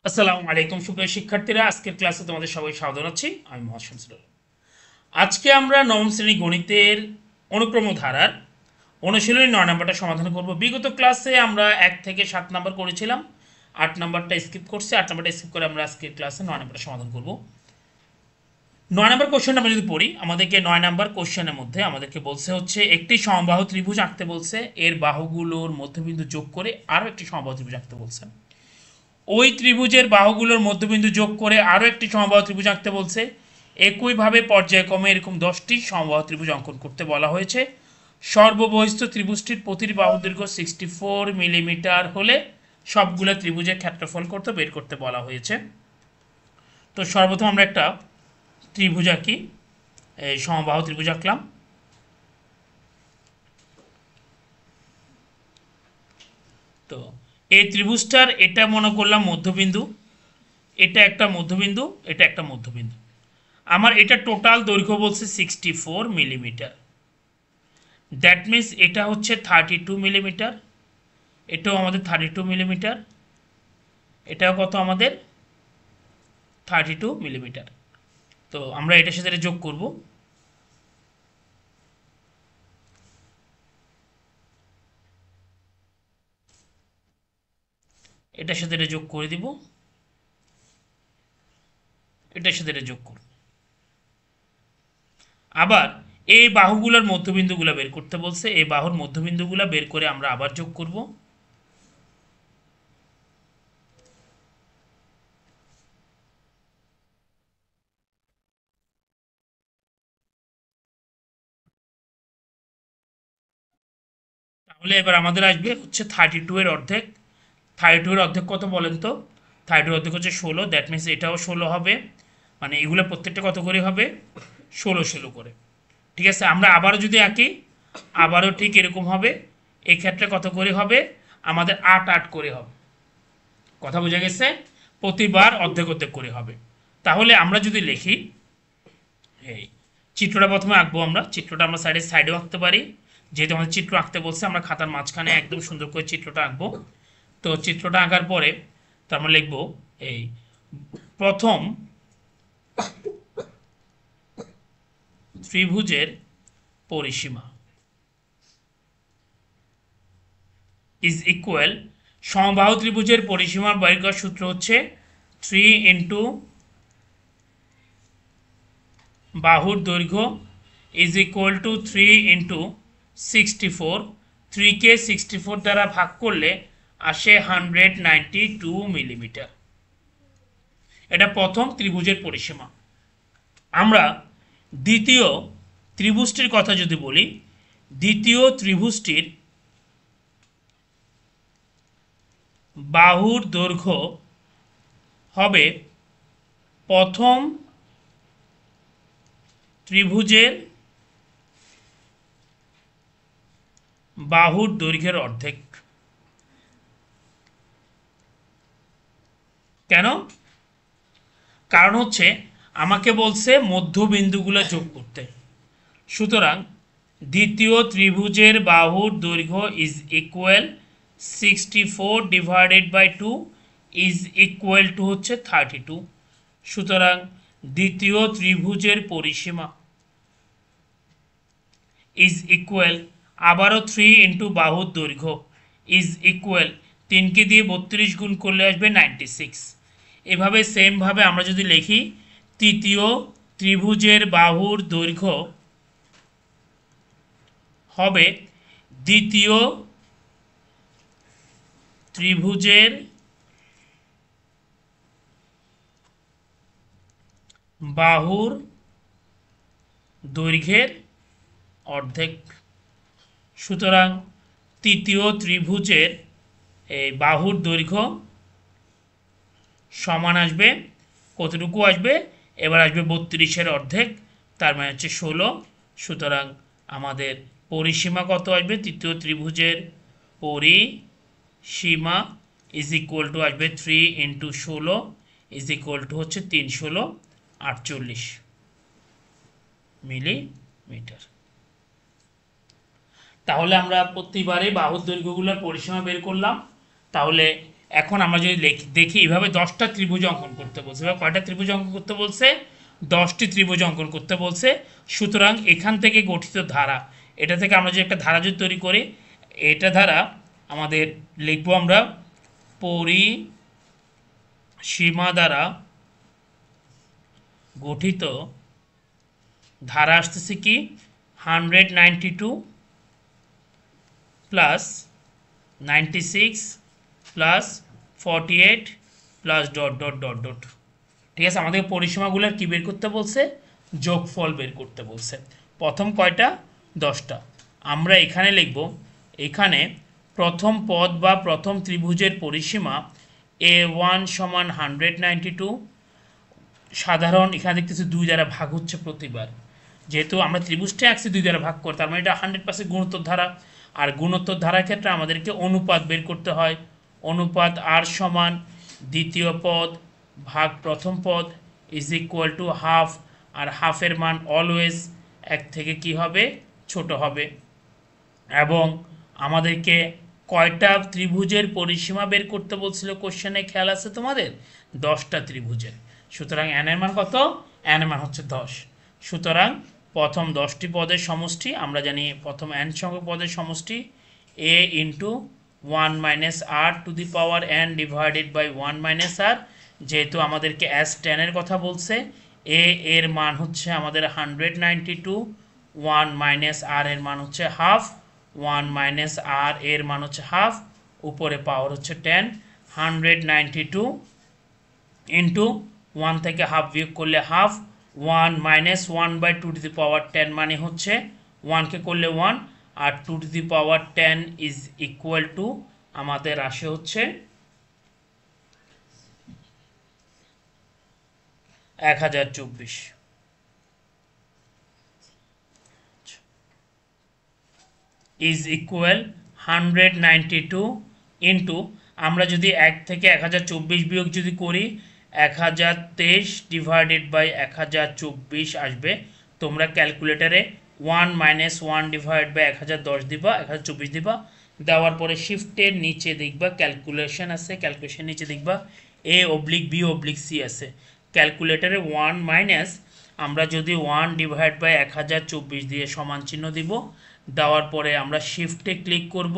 আসসালামু আলাইকুম সুপ্রিয় শিক্ষার্থীরা, আজকের ক্লাসে তোমাদের সবাই স্বাগত জানাচ্ছি। আমি মোহাম্মদ শামসুল। আজকে আমরা নবম শ্রেণী গণিতের অনুক্রম ধারার অনুশীলনী 9 নম্বরটা সমাধান করব। বিগত ক্লাসে আমরা 1 থেকে 7 নম্বর করেছিলাম, 8 নম্বরটা স্কিপ করছি। 8 নম্বরটা স্কিপ করে আমরা আজকের ক্লাসে 9 নম্বরটা সমাধান করব। 9 নম্বর কোশ্চেনটা আমরা যদি পড়ি, আমাদেরকে 9 নম্বর কোশ্চেনের মধ্যে আমাদেরকে বলছে হচ্ছে একটি সমবাহু ত্রিভুজ আঁকতে বলছে, এর বাহুগুলোর মধ্যবিন্দু যোগ করে আরও একটি সমবাহু ত্রিভুজ আঁকতে বলছে। ওই ত্রিভুজের বাহুগুলোর মধ্যবিন্দু যোগ করে আরও একটি সমবাহু ত্রিভুজ আঁকতে বলছে। একইভাবে পর্যায়ক্রমে এরকম 10টি সমবাহু ত্রিভুজ অঙ্কন করতে বলা হয়েছে। সর্ববহিস্থ ত্রিভুজটির প্রতিটি বাহু দৈর্ঘ্য 64 মিলিমিটার হলে সবগুলো ত্রিভুজের ক্ষেত্রফল করতে বের করতে বলা হয়েছে। তো সর্বপ্রথম আমরা একটা ত্রিভুজ আঁকি, এই সমবাহু ত্রিভুজ আঁকলাম। তো এই ত্রিভুজটার এটা মনে করলাম মধ্যবিন্দু, এটা একটা মধ্যবিন্দু, এটা একটা মধ্যবিন্দু। আমার এটা টোটাল দৈর্ঘ্য বলছে 64 মিলিমিটার। দ্যাট মিন্স এটা হচ্ছে 32 মিলিমিটার, এটাও আমাদের 32 মিলিমিটার, এটাও কত আমাদের 32 মিলিমিটার। তো আমরা এটার সাথে যোগ করব। এটার সাথে এটা যোগ করে দিব, এটার সাথে এটা যোগ করব। আবার এই বাহুগুলোর মধ্যবিন্দুগুলো বের করতে বলছে, এই বাহুর মধ্যবিন্দুগুলো বের করে আমরা আবার যোগ করব। তাহলে এবার আমাদের আসবে হচ্ছে 32 এর অর্ধেক। 32 এর অর্ধেক কত বলেন তো? 32 এর অর্ধেক হচ্ছে 16। দ্যাট মিনস এটাও 16 হবে, মানে এগুলো প্রত্যেকটা কত করে হবে? 16 করে। ঠিক আছে, আমরা আবারও যদি আঁকি, আবারও ঠিক এরকম হবে। এই ক্ষেত্রে কত করে হবে? আমাদের 8 করে হবে। কথা বোঝা গেছে? প্রতিবার অর্ধেক অর্ধেক করে হবে। তাহলে আমরা যদি লিখি, এই চিত্রটা প্রথমে আঁকবো। আমরা চিত্রটা আমরা সাইডেও আঁকতে পারি, যেহেতু আমাদের চিত্র আঁকতে বলছে আমরা খাতার মাঝখানে একদম সুন্দর করে চিত্রটা আঁকবো। তো চিত্রটা আঁকার পরে তো আমরা লিখবো এই প্রথম ত্রিভুজের পরিসীমা ইজ ইকুয়াল, সমবাহু ত্রিভুজের পরিসীমার বাইর করার সূত্র হচ্ছে 3 ইন্টু বাহুর দৈর্ঘ্য ইজ ইকুয়াল টু 3 ইন্টু 64। 3কে 64 দ্বারা ভাগ করলে আসে 192 মিলিমিটার। এটা প্রথম ত্রিভুজের পরিসীমা। আমরা দ্বিতীয় ত্রিভুজটির কথা যদি বলি, দ্বিতীয় ত্রিভুজটির বাহুর দৈর্ঘ্য হবে প্রথম ত্রিভুজের বাহুর দৈর্ঘ্যের অর্ধেক। কেন? কারণ হচ্ছে আমাকে বলছে মধ্যবিন্দুগুলো যোগ করতে। সুতরাং দ্বিতীয় ত্রিভুজের বাহুর দৈর্ঘ্য is equal 64 divided by 2 is equal to হচ্ছে 32। সুতরাং দ্বিতীয় ত্রিভুজের পরিসীমা ইজ ইকুয়াল, আবারও 3 ইন্টু বাহুর দৈর্ঘ্য ইজ ইকুয়াল, 3কে দিয়ে 32 গুণ করলে আসবে 96। এভাবে সেমভাবে আমরা যদি লিখি, তৃতীয় ত্রিভুজের বাহুর দৈর্ঘ্য হবে দ্বিতীয় ত্রিভুজের বাহুর দৈর্ঘ্যের অর্ধেক। সুতরাং তৃতীয় ত্রিভুজের এই বাহুর দৈর্ঘ্য সমান আসবে কতটুকু আসবে? এবার আসবে 32-এর অর্ধেক, তার মানে হচ্ছে 16। সুতরাং আমাদের পরিসীমা কত আসবে? তৃতীয় ত্রিভুজের পরিসীমা ইজ ইকুয়াল টু আসবে 3 ইন্টু 16 ইজ ইকুয়াল টু হচ্ছে 3 16 48 মিলিমিটার। তাহলে আমরা প্রতিবারে বাহুর দৈর্ঘ্যগুলোর পরিসীমা বের করলাম। তাহলে এখন আমরা যদি দেখি এভাবে 10টা ত্রিভুজ অঙ্কন করতে বলছে, এবার কয়টা ত্রিভুজ অঙ্কন করতে বলছে? 10টি ত্রিভুজ অঙ্কন করতে বলছে। সুতরাং এখান থেকে গঠিত ধারা, এটা থেকে আমরা যে একটা ধারা যদি তৈরি করি, এটা ধারা আমাদের লিখবো আমরা পরিসীমা দ্বারা গঠিত ধারা আসতেছে কি 192 plus 96 plus 48 plus dot dot dot dot. ঠিক আছে, আমাদের পরিসীমাগুলোর কি বের করতে বলছে? যোগফল বের করতে বলছে। প্রথম কয়টা? 10টা। আমরা এখানে লিখব, এখানে প্রথম পদ বা প্রথম ত্রিভুজের পরিসীমা A1 সমান 192। সাধারণ এখানে দেখতেছি 2 দ্বারা ভাগ হচ্ছে প্রতিবার, যেহেতু আমরা ত্রিভুজটা আঁকছি 2 দ্বারা ভাগ করে, তার মানে এটা 100% গুণোত্তর ধারা। আর গুণোত্তর ধারার ক্ষেত্রে আমাদেরকে অনুপাত বের করতে হয়। অনুপাত আর সমান দ্বিতীয় পদ ভাগ প্রথম পদ ইজ ইকুয়াল টু হাফ, আর হাফের মান অলওয়েজ 1 থেকে কি হবে? ছোট হবে। এবং আমাদেরকে কয়টা ত্রিভুজের পরিসীমা বের করতে বলছিল কোশ্চেনে, খেয়াল আছে তোমাদের? 10টা ত্রিভুজের। সুতরাং n এর মান কত? n এর মান হচ্ছে 10। সুতরাং প্রথম 10টি পদের সমষ্টি আমরা জানি, প্রথম n সংখ্যক পদের সমষ্টি a into 1 minus R to the power n divided by 1 minus R. যেহেতু আমাদেরকে S10 এর কথা বলছে, a এর মান হচ্ছে আমাদের 192, 1 মাইনাস আর এর মান হচ্ছে হাফ, 1 মাইনাস আর এর মান হচ্ছে হাফ, উপরে পাওয়ার হচ্ছে 10। 192 ইন্টু 1 থেকে হাফ বিয়োগ করলে half, 1 minus 1 by 2 to the power 10 মানে হচ্ছে 1কে করলে 1, আর 2 to the power 10 is equal to আমাদের আসে হচ্ছে 1024 ইজ ইকুয়াল 192 ইন্টু, আমরা যদি 1 থেকে 1024 বিয়োগ যদি করি 1023 ডিভাইডেড বাই 1024 আসবে। তোমরা ক্যালকুলেটারে 1 মাইনাস 1 ডিভাইড বাই 1010 দিবা, 1024 দিবা, দেওয়ার পরে শিফটের নিচে দেখবা ক্যালকুলেশন আছে, ক্যালকুলেশন নিচে দেখবা a oblique b oblique c আছে। ক্যালকুলেটারে 1 মাইনাস, আমরা যদি 1 ডিভাইড বাই 1024 দিয়ে সমান চিহ্ন দিব, দেওয়ার পরে আমরা শিফটে ক্লিক করব।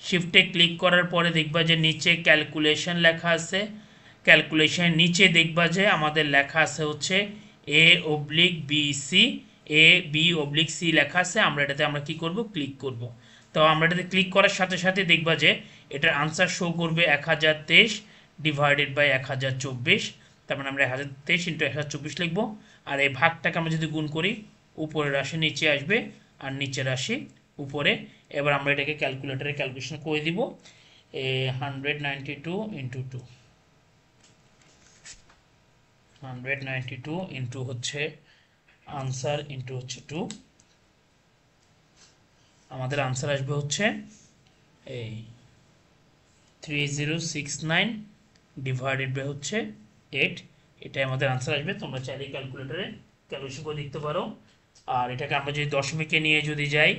শিফটে ক্লিক করার পরে দেখবা যে নিচে ক্যালকুলেশন লেখা আছে, ক্যালকুলেশনের নিচে দেখবা যে আমাদের লেখা আছে হচ্ছে a oblique b c, a b oblique c লেখা আছে। আমরা এটাতে আমরা কি করব? ক্লিক করব। তো আমরা এটাতে ক্লিক করার সাথে সাথে দেখবা যে এটার আনসার শো করবে 1023 ডিভাইডেড বাই 1024। তার মানে আমরা 1023 ইন্টু 1024 লিখব। আর এই ভাগটাকে আমরা যদি গুণ করি, উপরের রাশি নিচে আসবে আর নিচের রাশি উপরে। এবার আমরা এটাকে ক্যালকুলেটরে ক্যালকুলেশন করে দিব, 192 ইন্টু 2, 192 ইন্টু হচ্ছে আনসার ইন্টু হচ্ছে 2, আমাদের আনসার আসবে হচ্ছে এই 3069 ডিভাইডেড বাই হচ্ছে 8। এটাই আমাদের আনসার আসবে। তোমরা চাইলে ক্যালকুলেটরে ক্যালকুলেশন করে দেখতে পারো। আর এটাকে আমরা যদি দশমিকে নিয়ে যদি যাই,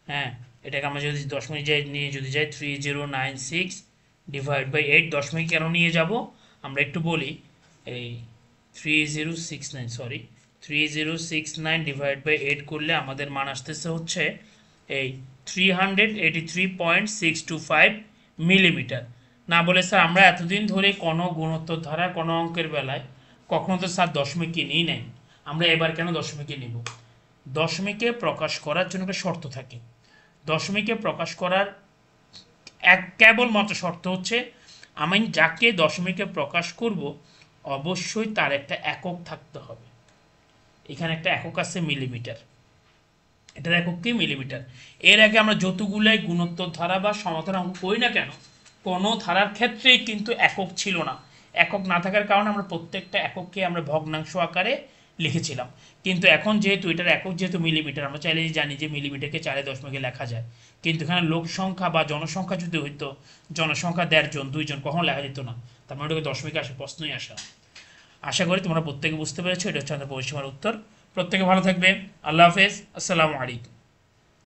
হ্যাঁ, এটাকে আমরা যদি দশমিক নিয়ে যদি যাই 3096 ডিভাইড বাই 8, দশমিক কেন নিয়ে যাব আমরা একটু বলি। এই 3069 ডিভাইড বাই 8 করলে আমাদের মান আসতেছে হচ্ছে এই 383.625 মিলিমিটার। না বলে স্যার আমরা এতদিন ধরে কোনো গুণোত্তর ধারা কোনো অঙ্কের বেলায় কখনো তো স্যার দশমিকে নিই নাই, আমরা এবার কেন দশমিকে নিব? দশমিকে প্রকাশ করার জন্য একটা শর্ত থাকে। দশমিকে প্রকাশ করার কেবলমাত্র শর্ত হচ্ছে আমি যাকে দশমিকে প্রকাশ করব অবশ্যই তার একটা একক থাকতে হবে। এখানে একটা একক আছে মিলিমিটার, এটার একক কি? মিলিমিটার। এর আগে আমরা যতগুলাই গুণোত্তর ধারা বা সমাধান অঙ্ক করি না কেন, কোনো ধারার ক্ষেত্রেই কিন্তু একক ছিল না। একক না থাকার কারণে আমরা প্রত্যেকটা একককে আমরা ভগ্নাংশ আকারে লিখেছিলাম। কিন্তু এখন যেহেতু এটার একক যেহেতু মিলিমিটার, আমরা চাইলে জানি যে মিলিমিটারকে 4 দশমিকে লেখা যায়। কিন্তু এখানে লোক সংখ্যা বা জনসংখ্যা যদি হইতো, জনসংখ্যা 1.5 জন 2 জন, কখনো লেখা যেত না। তার মানে ওটাকে দশমিকে আসে প্রশ্নই আসা। আশা করি তোমরা প্রত্যেকে বুঝতে পেরেছো। এটা হচ্ছে আমাদের পরিসীমার উত্তর। প্রত্যেকে ভালো থাকবে। আল্লাহ হাফেজ। আসসালামু আলাইকুম।